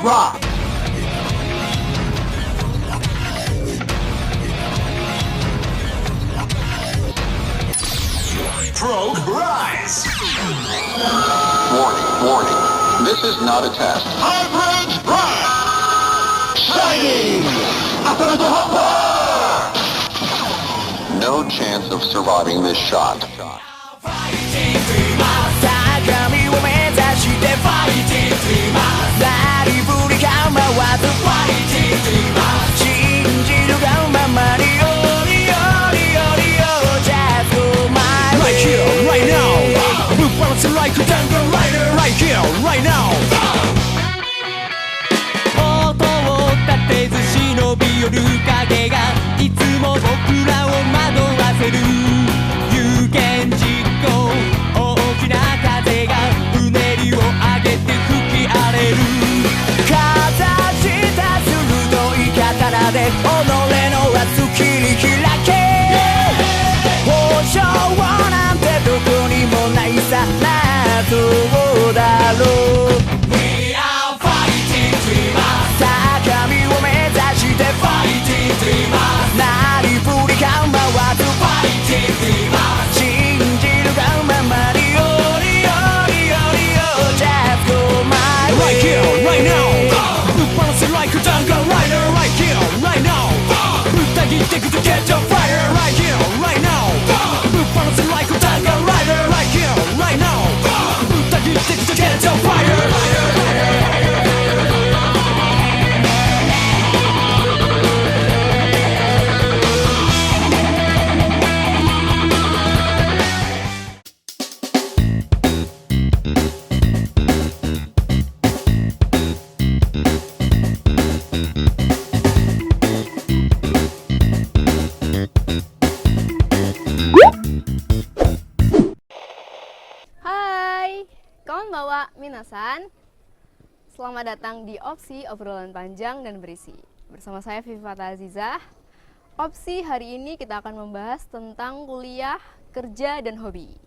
Rock. Pro Rise. Warning, warning. This is not a test. Hybrid Rise. Shining. After the hopper. No chance of surviving this shot. 高みを目指してファイティングリーマー何振り構わずファイティングリーマー信じるがままによりよりよりよ Just go my way Right here, right now Move balancing like a jungle rider Right here, right now 音を立てず忍び寄る影がいつも僕らを惑わせる有言実行大きな風がうねりを上げて吹き荒れる形した鋭い刀で己の熱切り開け保証なんてどこにもないさ謎だろう We are fighting dreamers 高みを目指して fighting dreamers 何振り構わず fighting dreamers 信じるがままによりよりよりよ Just go my way Right here, right now Move balancing like a jungle rider Right here, right now 歌切ってくと catch a fire Right here, right now Move balancing like a jungle rider Right here, right now 歌切ってくと catch a fire Hai, konbanwa minasan. Selamat datang di Opsi Obrolan Panjang dan Berisi. Bersama saya Vivi Fatah Azizah. Opsi hari ini kita akan membahas tentang kuliah, kerja, dan hobi.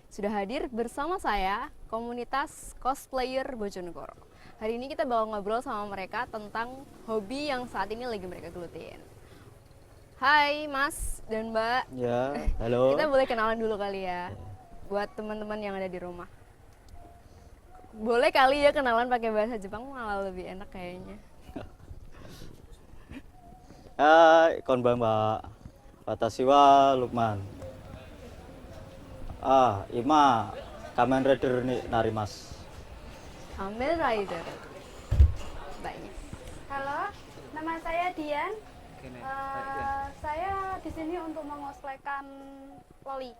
Sudah hadir bersama saya komunitas cosplayer Bojonegoro. Hari ini kita bakal ngobrol sama mereka tentang hobi yang saat ini lagi mereka gelutin. Hai Mas dan Mbak. Ya, halo. Kita boleh kenalan dulu kali ya. Buat teman-teman yang ada di rumah. Boleh kali ya kenalan pakai bahasa Jepang, malah lebih enak kayaknya. Hai, konbanwa. Watashi wa Lukman. Ima Kamen Rider ni narimas. Kamen Rider. Baiknya. Halo, nama saya Dian. Saya di sini untuk mengosplaykan Loli.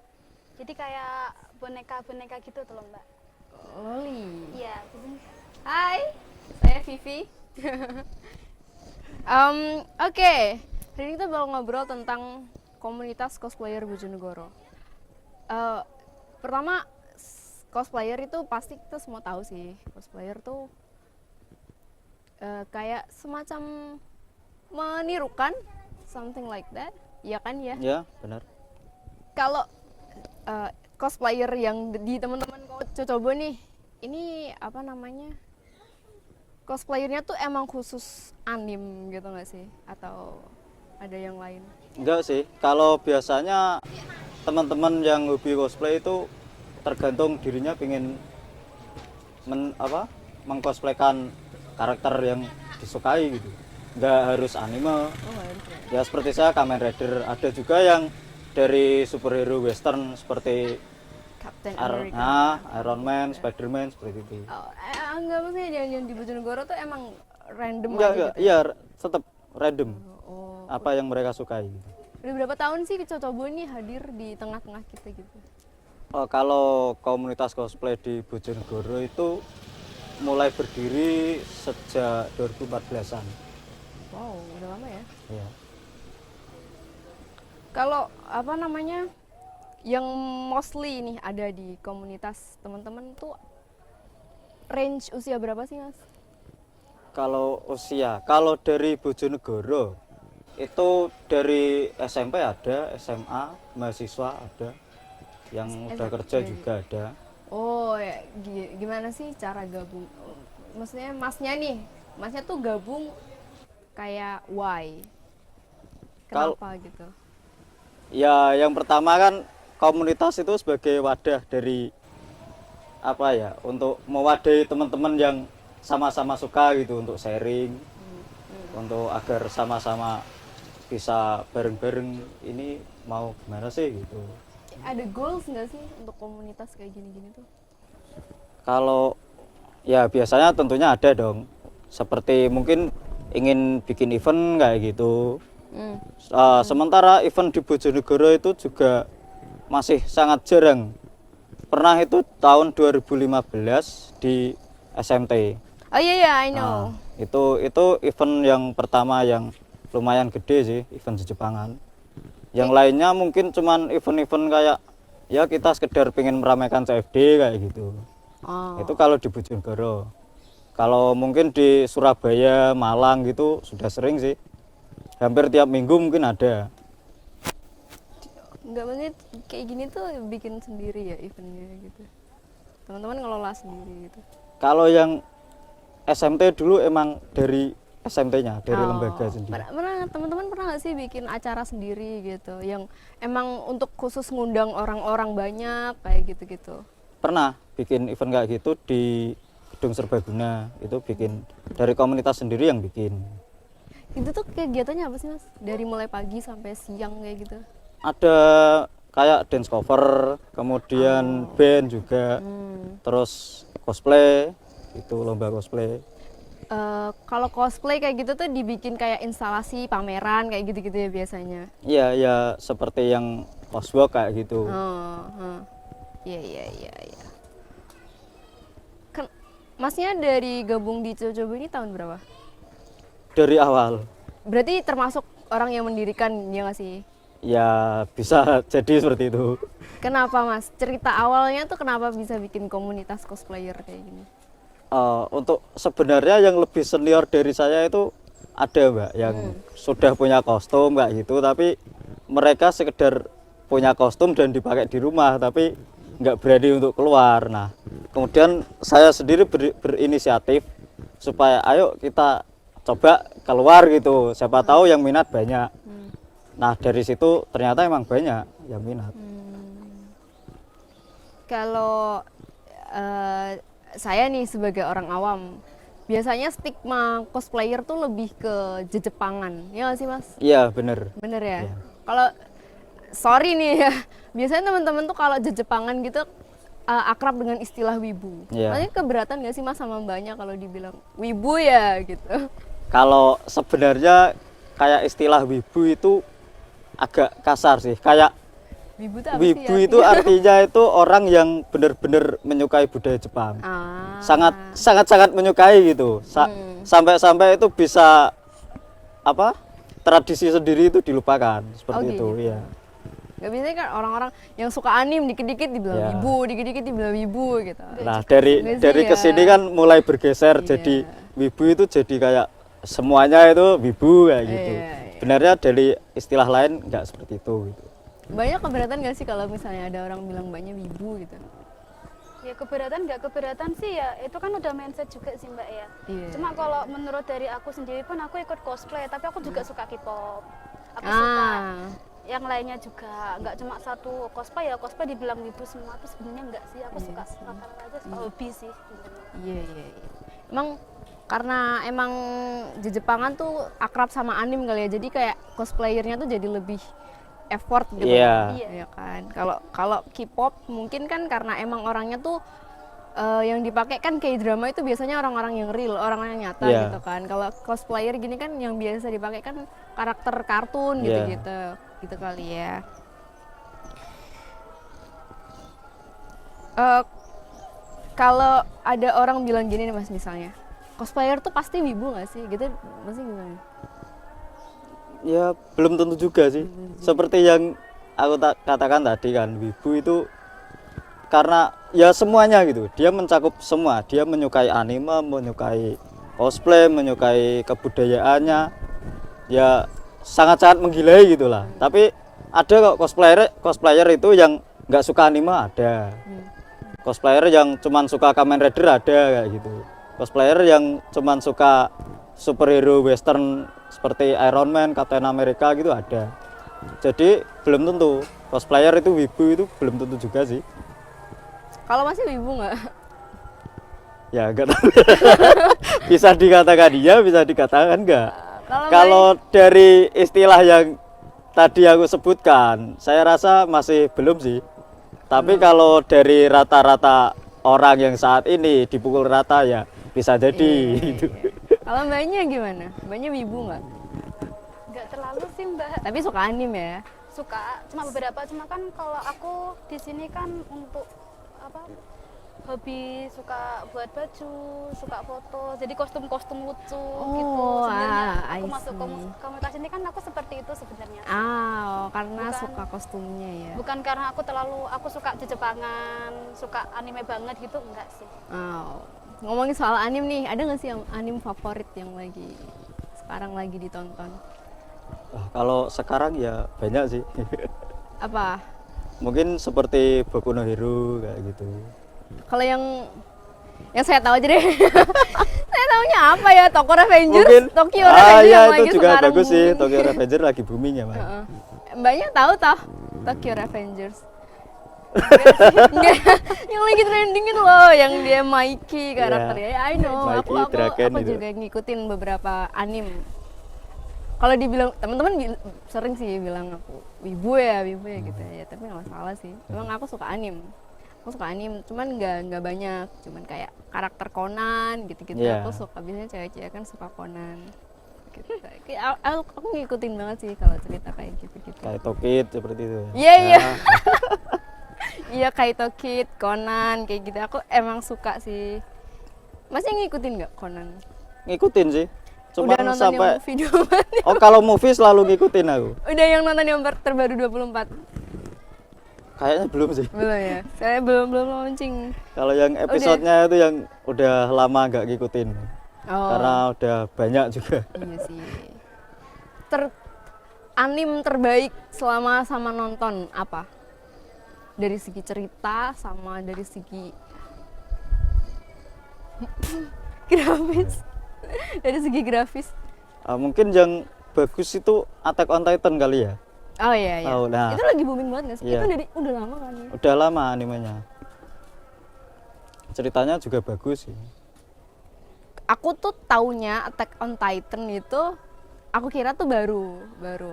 Jadi kayak boneka-boneka gitu tuh loh, Mbak. Loli. Iya, di sini. Hai, saya Vivi. Oke, hari ini kita bakal ngobrol tentang komunitas cosplayer Bojonegoro. Pertama, cosplayer itu pasti kita semua tahu sih. Cosplayer tuh kayak semacam menirukan, something like that, ya kan ya? Ya, benar. Kalau cosplayer yang di teman-teman Cocobo nih, ini apa namanya? Cosplayernya tuh emang khusus anim gitu nggak sih? Atau ada yang lain? Enggak sih. Kalau biasanya teman-teman yang hobi cosplay itu tergantung dirinya pengen mengcosplaykan karakter yang disukai gitu. Nggak harus anime. Ya seperti saya Kamen Rider. Ada juga yang dari superhero western seperti Captain America. Iron Man, Spider-Man seperti itu. Oh, enggak, maksudnya yang di Bojonegoro tuh emang random Enggak, aja gitu? iya tetap random. Oh. Apa yang mereka sukai. Udah berapa tahun sih Cocobo ini hadir di tengah-tengah kita gitu? Kalau komunitas cosplay di Bojonegoro itu mulai berdiri sejak 2014-an. Wow, udah lama ya? Iya. Kalau apa namanya yang mostly nih ada di komunitas teman-teman tuh range usia berapa sih Mas? Kalau usia, kalau dari Bojonegoro itu dari SMP ada, SMA, mahasiswa ada, yang udah kerja juga ada. Oh ya, gimana sih cara gabung? Maksudnya Masnya nih Masnya tuh gabung kayak why? Kal- Kenapa gitu? Ya, yang pertama kan komunitas itu sebagai wadah dari apa ya, untuk mewadahi teman-teman yang sama-sama suka gitu, untuk sharing, untuk agar sama-sama bisa bareng-bareng ini mau gimana sih gitu. Ada goals nggak sih untuk komunitas kayak gini-gini tuh? Kalau ya biasanya tentunya ada dong, seperti mungkin ingin bikin event kayak gitu. Sementara event di Bojonegoro itu juga masih sangat jarang. Pernah itu tahun 2015 di SMT. Oh iya iya, I know. Nah, itu event yang pertama yang lumayan gede sih, event Jepangan. Yang lainnya mungkin cuman event-event kayak ya kita sekedar pengen meramaikan CFD kayak gitu. Oh. Itu kalau di Bojonegoro. Kalau mungkin di Surabaya, Malang gitu sudah sering sih. Hampir tiap minggu mungkin ada. Nggak, maksudnya kayak gini tuh bikin sendiri ya eventnya gitu. Teman-teman ngelola sendiri gitu. Kalau yang SMT dulu emang dari SMT-nya, dari lembaga sendiri. Teman-teman pernah nggak sih bikin acara sendiri gitu, yang emang untuk khusus ngundang orang-orang banyak kayak gitu-gitu? Pernah bikin event kayak gitu di Gedung Serbaguna, itu bikin dari komunitas sendiri yang bikin. Itu tuh kegiatannya apa sih mas? Dari mulai pagi sampai siang kayak gitu? Ada kayak dance cover, kemudian band juga, terus cosplay, itu lomba cosplay. Kalau cosplay kayak gitu tuh dibikin kayak instalasi pameran kayak gitu-gitu ya biasanya? Iya, ya seperti yang coswalk kayak gitu. Iya iya iya. Masnya dari gabung di Cocobo ini tahun berapa? Dari awal. Berarti termasuk orang yang mendirikan, ya nggak sih? Ya bisa jadi seperti itu. Kenapa mas? Cerita awalnya tuh kenapa bisa bikin komunitas cosplayer kayak gini? Untuk sebenarnya yang lebih senior dari saya itu ada mbak, yang sudah punya kostum kayak gitu, tapi mereka sekedar punya kostum dan dipakai di rumah, tapi nggak berani untuk keluar. Nah, kemudian saya sendiri berinisiatif supaya ayo kita coba keluar gitu, siapa tahu yang minat banyak. Nah, dari situ ternyata emang banyak yang minat. Kalau saya nih sebagai orang awam, biasanya stigma cosplayer tuh lebih ke jejepangan, ya nggak sih mas? Iya bener. Bener ya? Iya. Kalau sorry nih ya, biasanya teman-teman tuh kalau jejepangan gitu akrab dengan istilah wibu. Iya. Maksudnya keberatan nggak sih mas sama mbaknya kalau dibilang wibu ya gitu? Kalau sebenarnya kayak istilah wibu itu agak kasar sih, kayak Wibu tuh apa wibu sih itu artinya itu orang yang benar-benar menyukai budaya Jepang. Sangat menyukai gitu. Sampai-sampai itu bisa apa? Tradisi sendiri itu dilupakan seperti itu, gitu. ya. Gak biasanya kan orang-orang yang suka anim dikit-dikit dibilang Ya. wibu, dikit-dikit dibilang wibu gitu. Nah, Nggak sih dari ya? kesini kan mulai bergeser Iya. jadi wibu itu jadi kayak semuanya itu wibu kayak gitu. Iya, iya. Sebenarnya dari istilah lain nggak seperti itu gitu. Banyak keberatan gak sih kalau misalnya ada orang bilang mbaknya wibu gitu? Ya keberatan nggak keberatan sih ya, itu kan udah mindset juga sih mbak ya. Iya. Cuma kalau menurut dari aku sendiri pun aku ikut cosplay, tapi aku juga suka K-pop. Aku suka yang lainnya juga, nggak cuma satu cosplay ya, cosplay dibilang wibu semua tuh sebenarnya enggak sih. Aku suka makan aja, suka hobi sih sebenarnya. Iya iya. Emang karena emang Jepangan tuh akrab sama anim kali ya, jadi kayak cosplayernya tuh jadi lebih effort gitu. Iya. Iya kan. Kalau K-pop mungkin kan karena emang orangnya tuh yang dipakai kan K-drama itu biasanya orang-orang yang real, orang yang nyata Iya. gitu kan. Kalau cosplayer gini kan yang biasa dipakai kan karakter kartun Iya. gitu-gitu. Gitu kali ya. Kalau ada orang bilang gini nih mas, misalnya cosplayer tuh pasti wibu nggak sih gitu, maksudnya gimana? Ya belum tentu juga sih. Seperti yang aku katakan tadi kan, wibu itu karena ya semuanya gitu. Dia mencakup semua. Dia menyukai anime, menyukai cosplay, menyukai kebudayaannya. Ya sangat-sangat menggilai gitulah. Tapi ada kok cosplayer itu yang nggak suka anime ada. Cosplayer yang cuman suka Kamen Rider ada kayak gitu. cosplayer yang cuman suka superhero western seperti Iron Man, Captain America gitu ada. Jadi belum tentu cosplayer itu wibu, itu belum tentu juga sih. Kalau masih wibu nggak? Ya enggak tahu. Bisa dikatakan iya, bisa dikatakan enggak. Kalau Kalau dari istilah yang tadi aku sebutkan, saya rasa masih belum sih. Tapi kalau dari rata-rata orang yang saat ini dipukul rata ya bisa jadi gitu. Kalau mbaknya gimana? Mbaknya wibu nggak? Nggak terlalu sih Mbak. Tapi suka anim ya? Suka, cuma beberapa. Cuma kan kalau aku di sini kan untuk apa? Hobi suka buat baju, suka foto, jadi kostum-kostum lucu gitu. Sebenarnya aku I masuk see. komunitas ini kan aku seperti itu sebenarnya. Karena Bukan. suka kostumnya ya. Bukan karena aku suka di Jepangan, suka anime banget gitu, enggak sih. Ngomongin soal anim nih, ada nggak sih yang anim favorit yang sekarang lagi ditonton? Kalau sekarang ya banyak sih. Apa? Mungkin seperti Boku no Hero kayak gitu. Kalau yang saya tahu aja deh. Saya tahunya apa ya? Tokyo Revengers, Tokyo Revengers ya yang itu lagi juga sekarang bagus sih. booming. Tokyo Revenger lagi booming ya, Mas. Mbaknya tahu toh Tokyo Revengers? Enggak, yang lagi trending itu loh, yang dia Mikey karakternya. I know, Mikey, aku Draken itu. juga ngikutin beberapa anim. Kalau dibilang teman-teman sering sih bilang aku wibu ya gitu ya, tapi nggak masalah sih. Emang aku suka anim, cuman nggak banyak, cuman kayak karakter Conan gitu-gitu. Yeah. Aku suka, biasanya cewek-cewek kan suka Conan. Gitu. Aku ngikutin banget sih kalau cerita kayak gitu-gitu. Kayak Tokid seperti itu. Iya. Ya. Iya, Kaito Kid, Conan kayak gitu. Aku emang suka sih. Masih ngikutin nggak Conan? Ngikutin sih. Cuma Udah nonton sampai yang video oh kalau movie selalu ngikutin aku. Udah yang nonton yang terbaru 24? Kayaknya belum sih. Belum ya? Saya belum launching. Kalau yang episodenya itu yang udah lama nggak ngikutin. Oh. Karena udah banyak juga. Iya sih. Anim terbaik selama sama nonton apa? Dari segi cerita sama dari segi grafis. Dari segi grafis. Mungkin yang bagus itu Attack on Titan kali ya. Oh iya. Tahu, nah. Itu lagi booming banget nggak sih? Iya. Itu udah lama kan ya? Udah lama animenya. Ceritanya juga bagus sih. Aku tuh taunya Attack on Titan itu aku kira tuh baru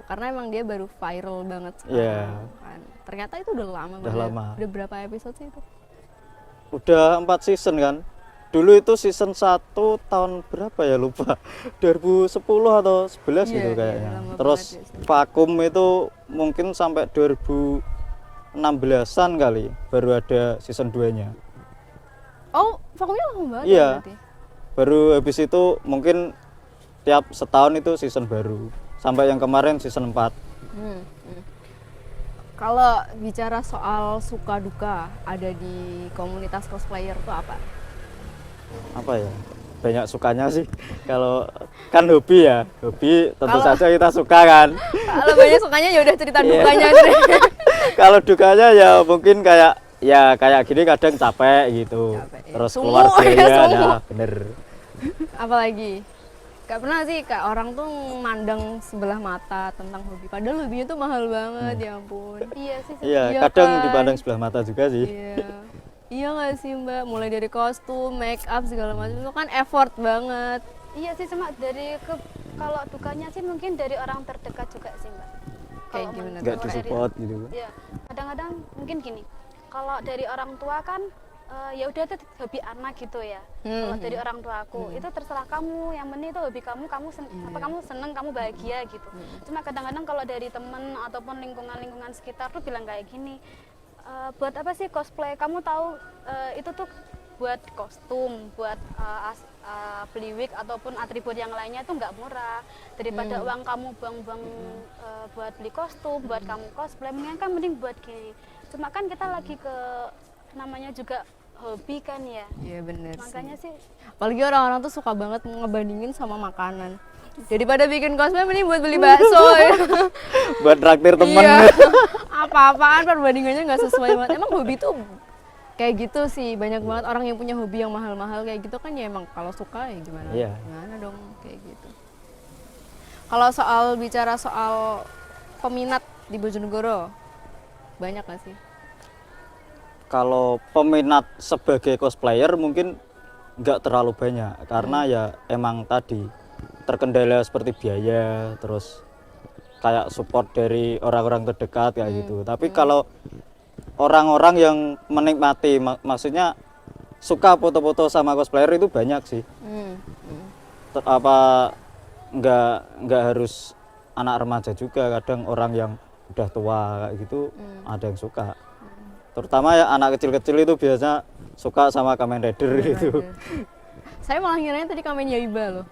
karena emang dia baru viral banget sekarang. Iya. Kan. Ternyata itu udah lama Udah banget. lama. Udah berapa episode sih itu? Udah 4 season kan. Dulu itu season 1 tahun berapa ya lupa. 2010 atau 11 gitu Iya, kayaknya. lama Terus banget ya. vakum itu mungkin sampai 2016-an kali baru ada season 2-nya. Oh, vakumnya lama banget Iya. ya berarti? Baru habis itu mungkin tiap setahun itu season baru. Sampai yang kemarin season 4. Kalau bicara soal suka duka ada di komunitas cosplayer tuh apa? Apa ya? Banyak sukanya sih. Kalau kan hobi ya, hobi tentu Kalau- saja kita suka kan. Kalau banyak sukanya ya udah cerita Iya. dukanya. Kalau dukanya ya mungkin kayak gini kadang capek gitu. Capek, ya. Terus Sumuk, keluar ya, biaya, sumuk. nah, bener. Apalagi? Gak pernah sih kak orang tuh mandang sebelah mata tentang hobi. Padahal hobinya tuh mahal banget, ya ampun. Iya sih. Iya, Iya kadang kan? dipandang sebelah mata juga sih. Iya. Iya nggak sih mbak? Mulai dari kostum, make up segala macam itu kan effort banget. Iya sih, cuma kalau dukanya sih mungkin dari orang terdekat juga sih Mbak. Kayak Kalau gimana Nggak kalau dari- disupport gitu. Iya, kadang-kadang mungkin gini. Kalau dari orang tua kan ya udah itu hobi anak gitu ya. Kalau dari orang tua aku itu terserah kamu, yang penting itu hobi kamu, kamu seneng, kamu bahagia gitu. Cuma kadang-kadang kalau dari temen ataupun lingkungan sekitar tuh bilang kayak gini, buat apa sih cosplay? Kamu tahu itu tuh buat kostum, buat beli wig ataupun atribut yang lainnya itu nggak murah. Daripada uang kamu buang-buang buat beli kostum, buat kamu cosplay, mending buat gini. Cuma kan kita lagi ke namanya juga hobi kan ya. Iya bener Makanya sih. sih Apalagi orang-orang tuh suka banget ngebandingin sama makanan. Daripada bikin cosplay mending buat beli bakso ya. Buat traktir temen. Iya. Apa-apaan perbandingannya nggak sesuai banget. Emang hobi tuh kayak gitu sih, banyak banget orang yang punya hobi yang mahal-mahal kayak gitu kan, ya emang kalau suka ya gimana, Iya. gimana dong kayak gitu. Kalau soal bicara soal peminat di Bojonegoro, banyak gak sih? Kalau peminat sebagai cosplayer mungkin nggak terlalu banyak karena ya emang tadi terkendala seperti biaya, terus kayak support dari orang-orang terdekat kayak gitu. Tapi kalau orang-orang yang menikmati, maksudnya suka foto-foto sama cosplayer itu banyak sih. Apa nggak harus anak remaja juga, kadang orang yang udah tua kayak gitu ada yang suka. Terutama ya anak kecil-kecil itu biasa suka sama Kamen Rider gitu. Saya malah ngirain tadi Kamen Yaiba loh.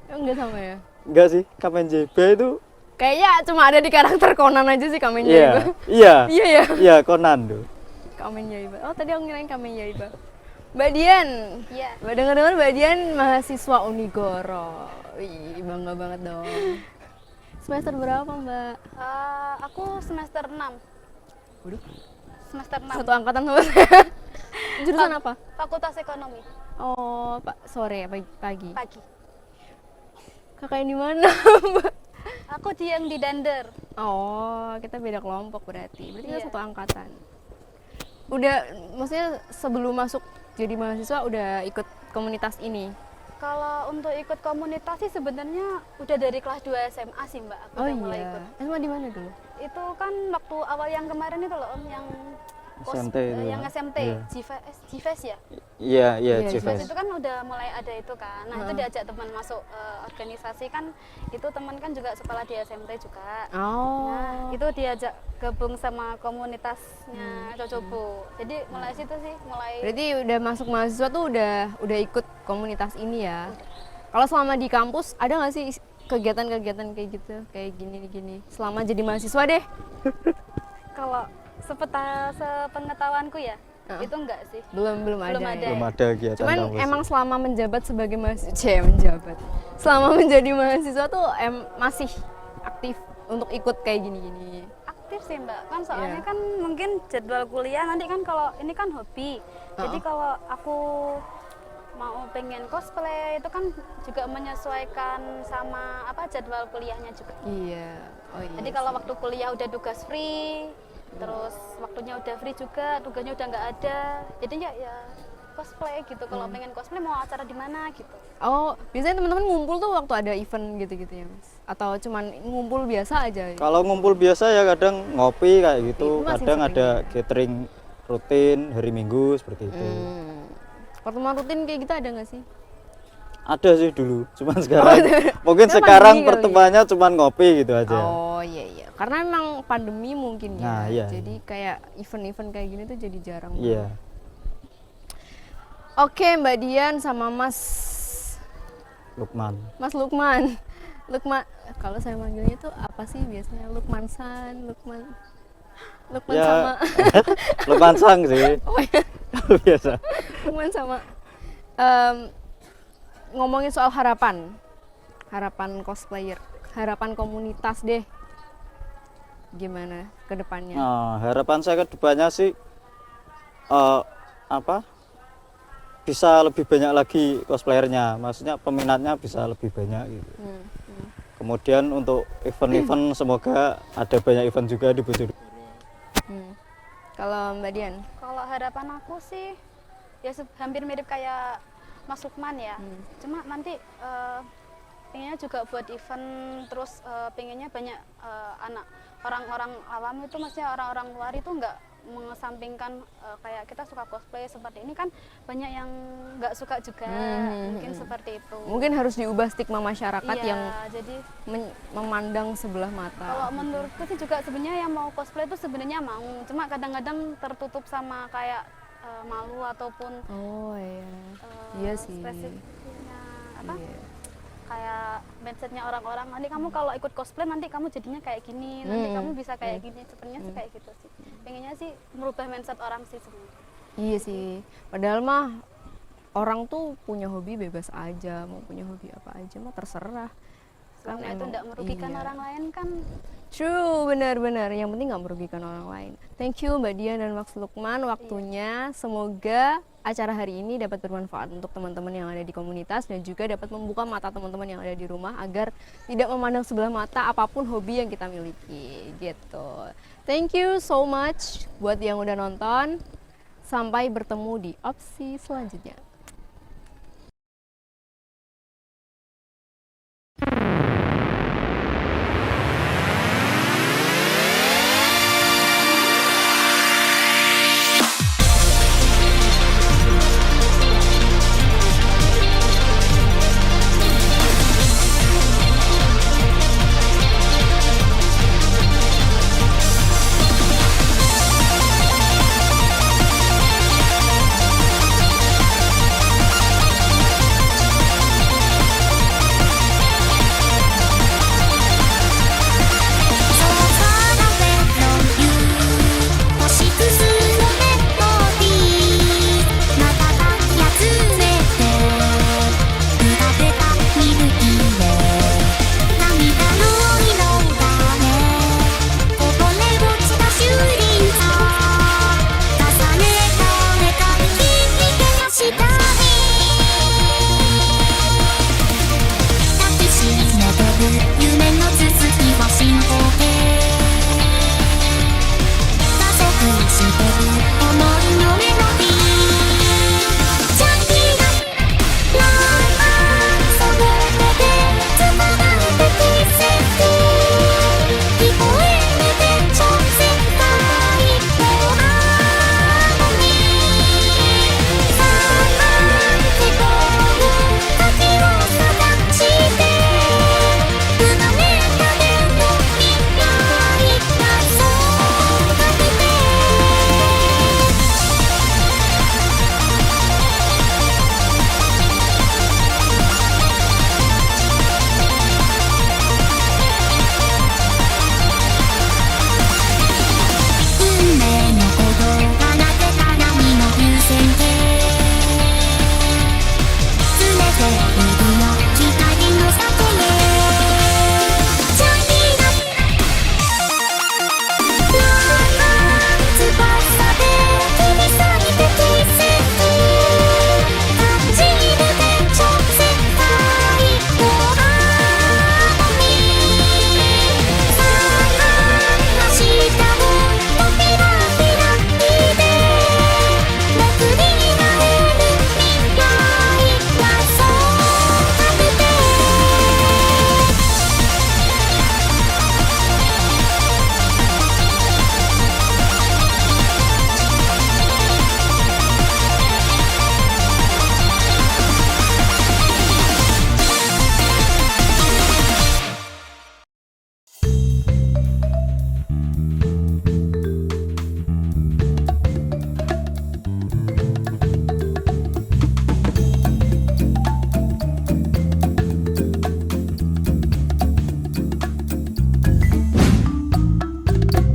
Enggak sama ya? Enggak sih, Kamen JB itu Kayaknya cuma ada di karakter Conan aja sih Kamen iya, Yaiba. iya. Iya ya? Iya, Conan tuh. Kamen Yaiba. Oh, tadi aku ngirain Kamen Yaiba. Mbak Dian. Iya. Mbak dengar-dengar Mbak Dian mahasiswa Unigoro. Wih, bangga banget dong. Semester berapa, Mbak? Aku semester 6. Waduh, Semester 6. satu angkatan sama saya. Jurusan apa? Fakultas Ekonomi. Oh, Pak, sore ya, pagi. Pagi. Kakak di mana, Mbak? Aku yang di Dander. Oh, kita beda kelompok berarti. Berarti kita Iya. satu angkatan. Udah, maksudnya sebelum masuk jadi mahasiswa udah ikut komunitas ini? Kalau untuk ikut komunitas sih sebenarnya udah dari kelas 2 SMA sih Mbak, aku Oh udah mulai iya. ikut. SMA di mana dulu? Itu kan waktu awal yang kemarin itu loh Om, yang SMT itu yang ya? SMT, Iya. GFES ya. Iya, iya, Iya, JVS. Itu kan udah mulai ada itu kan. Nah, itu diajak teman masuk organisasi kan, itu teman kan juga sekolah di SMT juga. Oh. Nah, itu diajak gabung sama komunitasnya Cocobo. Jadi mulai situ sih, mulai Berarti udah masuk mahasiswa tuh udah ikut komunitas ini ya. Kalau selama di kampus ada nggak sih kegiatan-kegiatan kayak gitu, kayak gini? Selama jadi mahasiswa deh. kalau sepengetahuanku ya, itu enggak sih. Belum ada. Belum ada. Ya. Belum ada kegiatan Cuman kampus. emang selama menjabat sebagai mahasiswa, menjabat. Selama menjadi mahasiswa tuh masih aktif untuk ikut kayak gini-gini. Aktif sih Mbak, kan soalnya Iya. kan mungkin jadwal kuliah nanti kan, kalau ini kan hobi. Jadi kalau aku mau pengen cosplay itu kan juga menyesuaikan sama jadwal kuliahnya juga. Iya. Oh iya. Jadi kalau waktu kuliah udah tugas free, terus waktunya udah free juga, tugasnya udah nggak ada. Jadi ya cosplay gitu. Kalau pengen cosplay mau acara di mana gitu. Oh, biasanya teman-teman ngumpul tuh waktu ada event gitu-gitu ya, Mas? Atau cuman ngumpul biasa aja? Kalau ngumpul biasa ya kadang ngopi kayak Itu gitu, masih kadang sering ada catering rutin hari Minggu seperti itu. Pertemuan rutin kayak gitu ada nggak sih? Ada sih dulu, cuman sekarang mungkin Karena sekarang pandemi kali ya? pertemuannya cuman ngopi gitu aja. Oh iya. Karena emang pandemi mungkin ya. Nah, iya. Jadi kayak event-event kayak gini tuh jadi jarang. Iya. Oke, Mbak Dian sama Mas Lukman. Lukman. Kalau saya manggilnya tuh apa sih biasanya? Lukman Lukman Ya, sama Lukman Sang sih. Oh iya. Biasa. Lukman sama ngomongin soal harapan cosplayer, harapan komunitas deh, gimana ke depannya? Nah, harapan saya ke depannya sih bisa lebih banyak lagi cosplayernya, maksudnya peminatnya bisa lebih banyak gitu. Kemudian untuk event-event semoga ada banyak event juga di Bojonegoro. Kalau Mbak Dian? Kalau harapan aku sih ya hampir mirip kayak Mas Lukman ya. Cuma nanti pengennya juga buat event, terus pengennya banyak orang-orang awam itu, maksudnya orang-orang luar itu nggak mengesampingkan kayak kita suka cosplay seperti ini kan, banyak yang nggak suka juga, mungkin seperti itu. Mungkin harus diubah stigma masyarakat Iya, yang jadi memandang sebelah mata. kalau menurutku sih juga sebenarnya yang mau cosplay itu sebenarnya mau, cuma kadang-kadang tertutup sama kayak malu ataupun Oh iya, iya sih. spesifiknya Iya. kayak mindsetnya orang-orang, nanti kamu kalau ikut cosplay nanti kamu jadinya kayak gini, nanti kamu bisa kayak gini, sebenarnya sih kayak gitu sih. Pengennya sih merubah mindset orang sih sebenarnya. Iya sih. Padahal mah orang tuh punya hobi bebas aja, mau punya hobi apa aja mah terserah. selama itu emang, tidak merugikan iya. orang lain kan. True, benar-benar. Yang penting nggak merugikan orang lain. Thank you Mbak Dian dan Mas Lukman waktunya. Semoga acara hari ini dapat bermanfaat untuk teman-teman yang ada di komunitas dan juga dapat membuka mata teman-teman yang ada di rumah agar tidak memandang sebelah mata apapun hobi yang kita miliki gitu. Thank you so much buat yang udah nonton. Sampai bertemu di opsi selanjutnya.